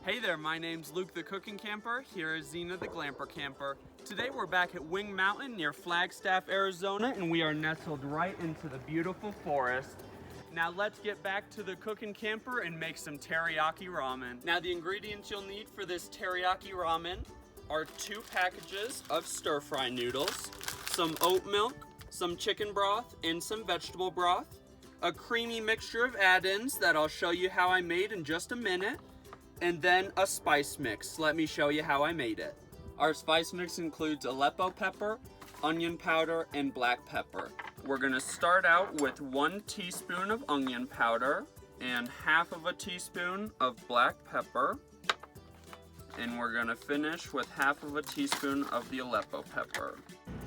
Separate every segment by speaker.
Speaker 1: Hey there, my name's Luke the Cooking Camper. Here is Zena the Glamper Camper. Today we're back at Wing Mountain near Flagstaff, Arizona, and we are nestled right into the beautiful forest. Now let's get back to the cooking camper and make some teriyaki ramen. Now the ingredients you'll need for this teriyaki ramen are 2 packages of stir-fry noodles, some oat milk, some chicken broth, and some vegetable broth, a creamy mixture of add-ins that I'll show you how I made in just a minute, and then a spice mix. Let me show you how I made it. Our spice mix includes Aleppo pepper, onion powder, and black pepper. We're gonna start out with 1 teaspoon of onion powder and half of a teaspoon of black pepper. And we're gonna finish with half of a teaspoon of the Aleppo pepper.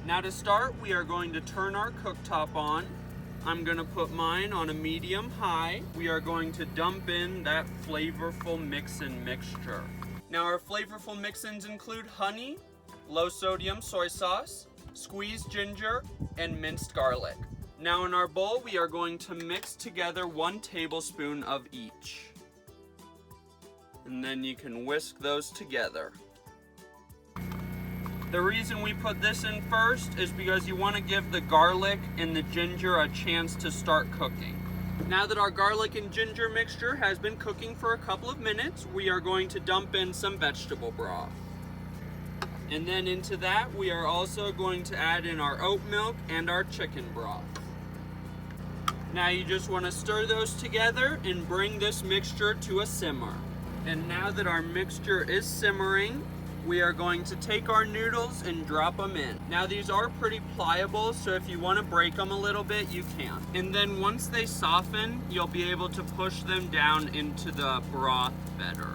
Speaker 1: Now to start, we are going to turn our cooktop on. I'm gonna put mine on a medium high. We are going to dump in that flavorful mix-in mixture. Now our flavorful mix-ins include honey, low sodium soy sauce, squeezed ginger, and minced garlic. Now in our bowl, we are going to mix together 1 tablespoon of each. And then you can whisk those together. The reason we put this in first is because you want to give the garlic and the ginger a chance to start cooking. Now that our garlic and ginger mixture has been cooking for a couple of minutes, we are going to dump in some vegetable broth. And then into that, we are also going to add in our oat milk and our chicken broth. Now you just want to stir those together and bring this mixture to a simmer. And now that our mixture is simmering, we are going to take our noodles and drop them in. Now these are pretty pliable, so if you want to break them a little bit, you can. And then once they soften, you'll be able to push them down into the broth better.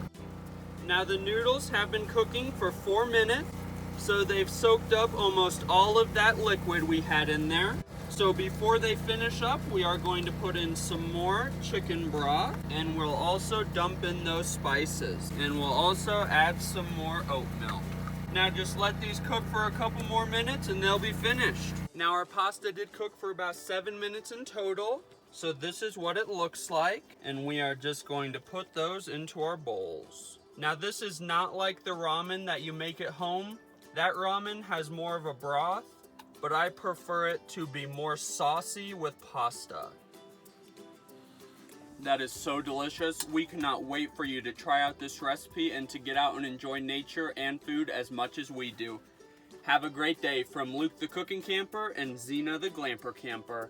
Speaker 1: Now the noodles have been cooking for 4 minutes, so they've soaked up almost all of that liquid we had in there. So before they finish up, we are going to put in some more chicken broth, and we'll also dump in those spices, and we'll also add some more oat milk. Now just let these cook for a couple more minutes and they'll be finished. Now our pasta did cook for about 7 minutes in total, so this is what it looks like, and we are just going to put those into our bowls. Now this is not like the ramen that you make at home. That ramen has more of a broth, but I prefer it to be more saucy with pasta. That is so delicious. We cannot wait for you to try out this recipe and to get out and enjoy nature and food as much as we do. Have a great day from Luke the Cooking Camper and Zena the Glamper Camper.